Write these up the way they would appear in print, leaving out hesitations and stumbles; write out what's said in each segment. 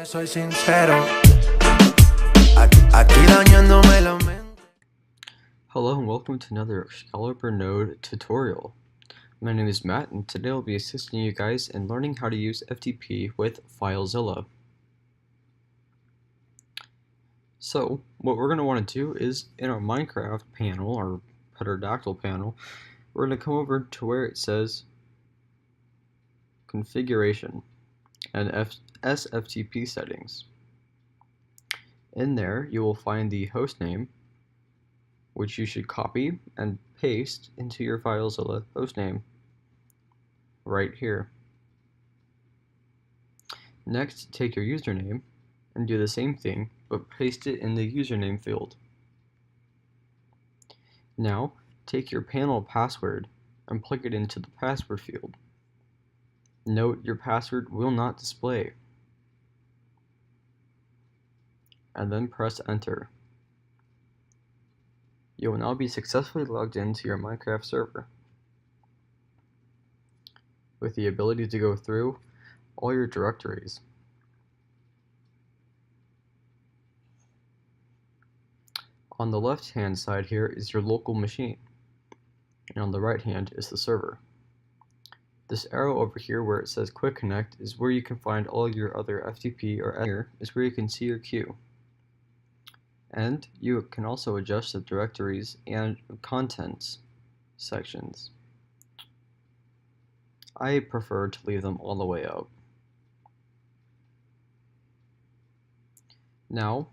Soy sincero, aquí dañándome la mente. Hello and welcome to another ExcaliburNode tutorial. My name is Matt and today I'll be assisting you guys in learning how to use FTP with FileZilla. So what we're going to want to do is in our Minecraft panel, or pterodactyl panel, we're going to come over to where it says configuration and SFTP settings. In there you will find the host name, which you should copy and paste into your FileZilla hostname right here. Next, take your username and do the same thing, but paste it in the username field. Now, take your panel password and plug it into the password field. Note your password will not display. And then press enter. You will now be successfully logged into your Minecraft server with the ability to go through all your directories. On the left hand side here is your local machine, and on the right hand is the server. This arrow over here where it says quick connect is where you can find all your other FTP, or here is where you can see your queue. And you can also adjust the directories and contents sections. I prefer to leave them all the way up. Now,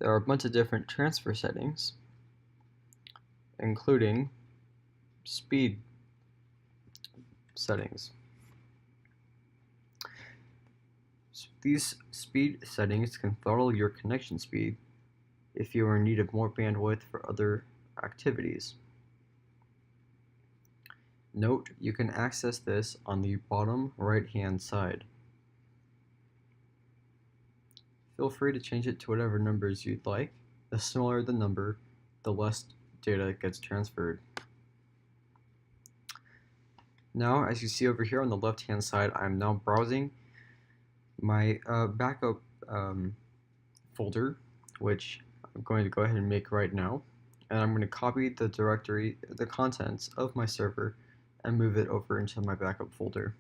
there are a bunch of different transfer settings, including speed settings. These speed settings can throttle your connection speed if you are in need of more bandwidth for other activities. Note, you can access this on the bottom right hand side. Feel free to change it to whatever numbers you'd like. The smaller the number, the less data gets transferred. Now, as you see over here on the left hand side, I'm now browsing my backup folder, which I'm going to go ahead and make right now, and I'm going to copy the directory, the contents of my server, and move it over into my backup folder.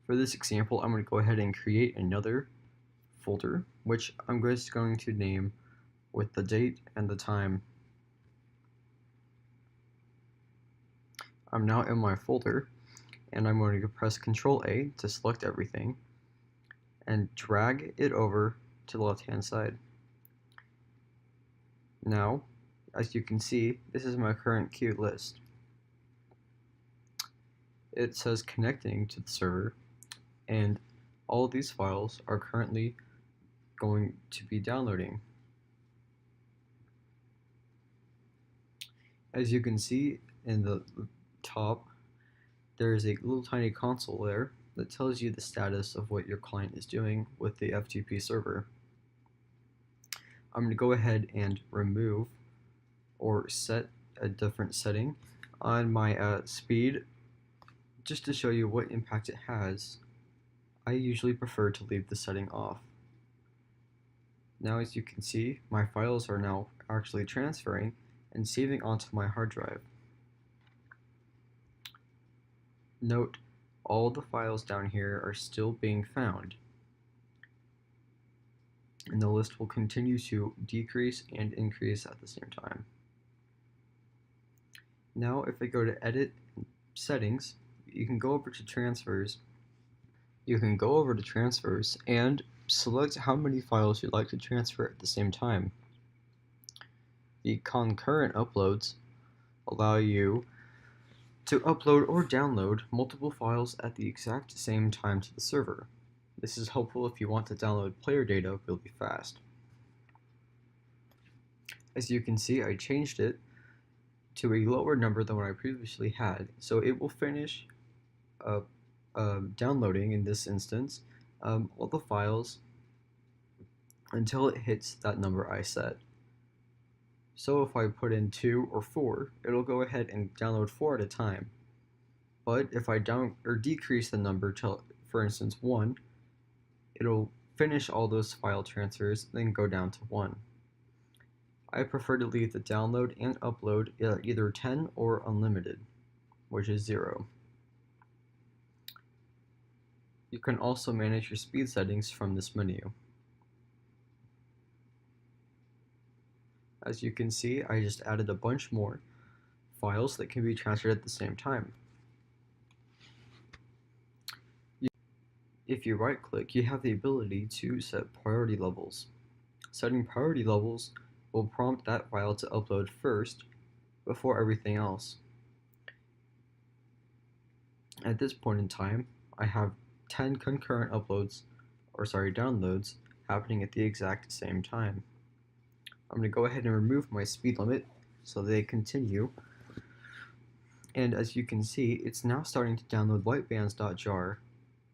For this example, I'm going to go ahead and create another folder, which I'm just going to name with the date and the time. I'm now in my folder, and I'm going to press Ctrl A to select everything and drag it over to the left hand side. Now, as you can see, this is my current queue list. It says connecting to the server, and all of these files are currently going to be downloading. As you can see in the top, there is a little tiny console there that tells you the status of what your client is doing with the FTP server. I'm going to go ahead and remove or set a different setting on my speed just to show you what impact it has. I usually prefer to leave the setting off. Now, as you can see, my files are now actually transferring and saving onto my hard drive. Note, all the files down here are still being found, and the list will continue to decrease and increase at the same time. Now, if I go to Edit Settings, you can go over to Transfers. You can go over to Transfers and select how many files you'd like to transfer at the same time. The concurrent uploads allow you to upload or download multiple files at the exact same time to the server. This is helpful if you want to download player data really fast. As you can see, I changed it to a lower number than what I previously had, so it will finish downloading, in this instance, all the files until it hits that number I set. So if I put in 2 or 4, it'll go ahead and download 4 at a time. But if I decrease the number to, for instance, 1, it'll finish all those file transfers, then go down to 1. I prefer to leave the download and upload at either 10 or unlimited, which is 0. You can also manage your speed settings from this menu. As you can see, I just added a bunch more files that can be transferred at the same time. If you right-click, you have the ability to set priority levels. Setting priority levels will prompt that file to upload first before everything else. At this point in time, I have 10 concurrent downloads happening at the exact same time. I'm going to go ahead and remove my speed limit so they continue. And as you can see, it's now starting to download whitebands.jar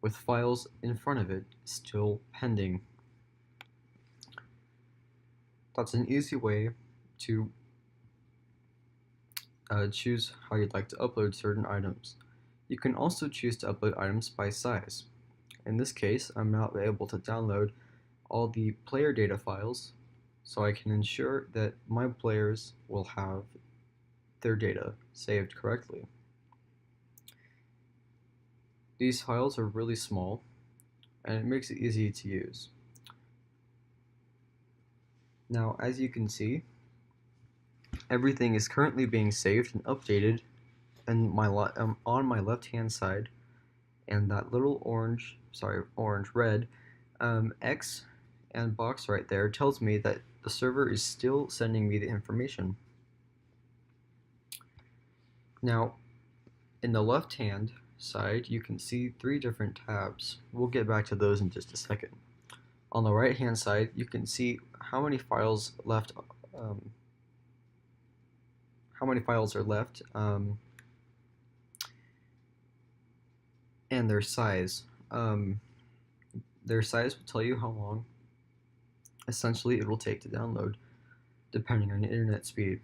with files in front of it still pending. That's an easy way to choose how you'd like to upload certain items. You can also choose to upload items by size. In this case, I'm now able to download all the player data files so I can ensure that my players will have their data saved correctly. These files are really small and it makes it easy to use. Now, as you can see, everything is currently being saved and updated and on my left hand side, and that little red X and box right there tells me that the server is still sending me the information. Now, in the left hand side, you can see 3 different tabs. We'll get back to those in just a second. On the right hand side, you can see how many files are left, and their size. Their size will tell you how long essentially it will take to download, depending on your internet speed.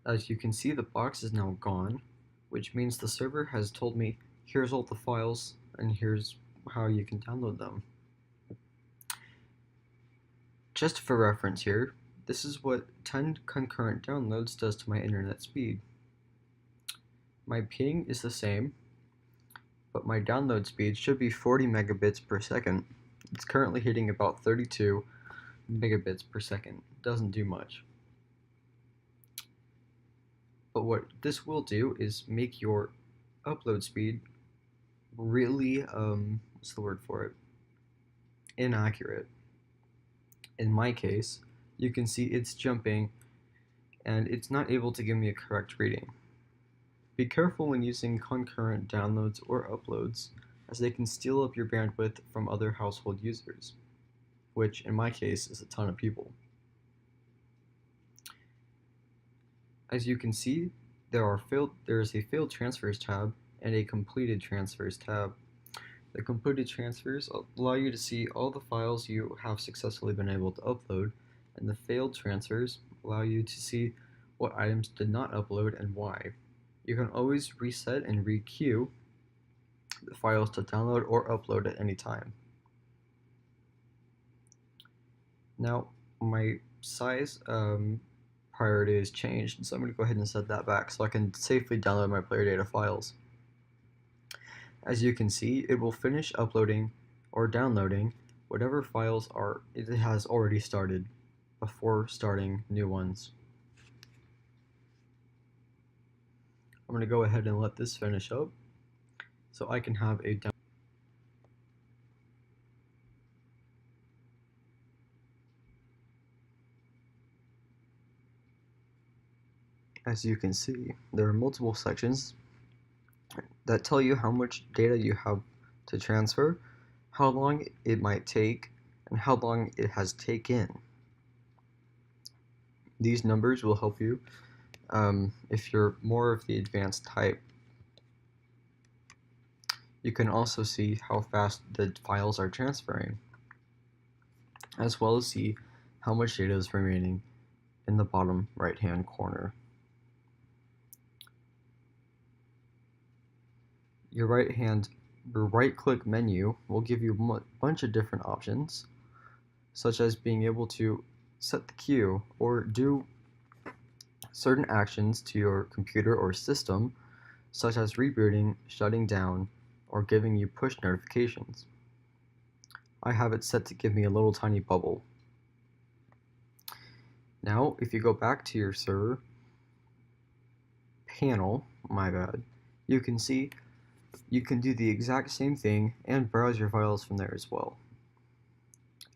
As you can see, the box is now gone, which means the server has told me, here's all the files and here's how you can download them. Just for reference here, this is what 10 concurrent downloads does to my internet speed. My ping is the same, but my download speed should be 40 megabits per second. It's currently hitting about 32 megabits per second. It doesn't do much. But what this will do is make your upload speed really, inaccurate. In my case, you can see it's jumping and it's not able to give me a correct reading. Be careful when using concurrent downloads or uploads, as they can steal up your bandwidth from other household users, which in my case is a ton of people. As you can see, there is a failed transfers tab and a completed transfers tab. The completed transfers allow you to see all the files you have successfully been able to upload, and the failed transfers allow you to see what items did not upload and why. You can always reset and re-queue the files to download or upload at any time. Now, my size priority is changed, so I'm going to go ahead and set that back so I can safely download my player data files. As you can see, it will finish uploading or downloading whatever files it has already started before starting new ones. I'm going to go ahead and let this finish up so I can have a As you can see, there are multiple sections that tell you how much data you have to transfer, how long it might take, and how long it has taken. These numbers will help you if you're more of the advanced type. You can also see how fast the files are transferring, as well as see how much data is remaining in the bottom right-hand corner. Your right-hand Your right-click menu will give you a bunch of different options, such as being able to set the queue or do certain actions to your computer or system, such as rebooting, shutting down, or giving you push notifications. I have it set to give me a little tiny bubble. Now, if you go back to your server panel, you can see you can do the exact same thing and browse your files from there as well.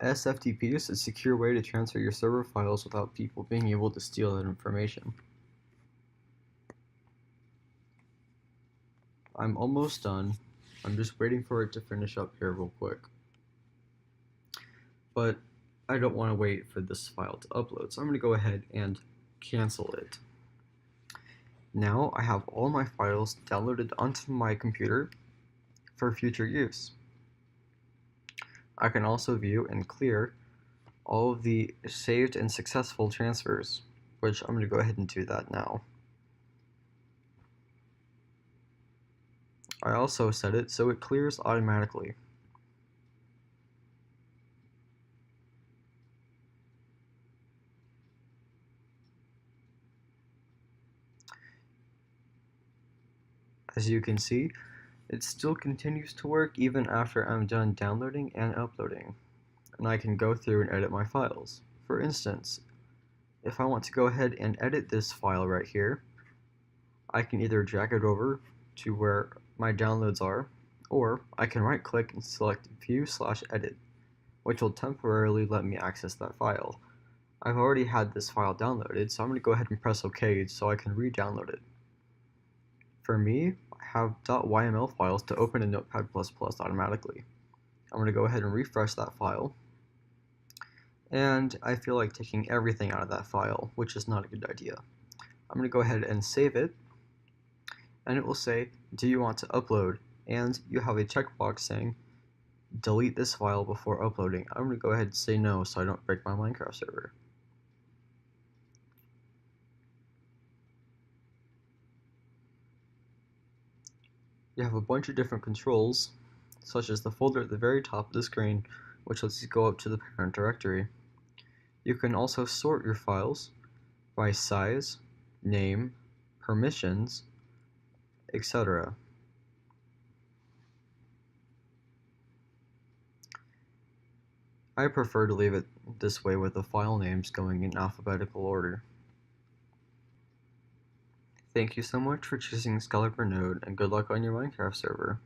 SFTP is a secure way to transfer your server files without people being able to steal that information. I'm almost done. I'm just waiting for it to finish up here real quick. But I don't want to wait for this file to upload, so I'm going to go ahead and cancel it. Now I have all my files downloaded onto my computer for future use. I can also view and clear all of the saved and successful transfers, which I'm going to go ahead and do that now. I also set it so it clears automatically. As you can see, it still continues to work even after I'm done downloading and uploading, and I can go through and edit my files. For instance, if I want to go ahead and edit this file right here, I can either drag it over to where my downloads are, or I can right click and select View/Edit, which will temporarily let me access that file. I've already had this file downloaded, so I'm going to go ahead and press OK so I can re-download it. For me, I have .yml files to open in Notepad++ automatically. I'm going to go ahead and refresh that file, and I feel like taking everything out of that file, which is not a good idea. I'm going to go ahead and save it, and it will say, do you want to upload? And you have a checkbox saying, delete this file before uploading. I'm going to go ahead and say no so I don't break my Minecraft server. You have a bunch of different controls, such as the folder at the very top of the screen, which lets you go up to the parent directory. You can also sort your files by size, name, permissions, etc. I prefer to leave it this way with the file names going in alphabetical order. Thank you so much for choosing ExcaliburNode, and good luck on your Minecraft server.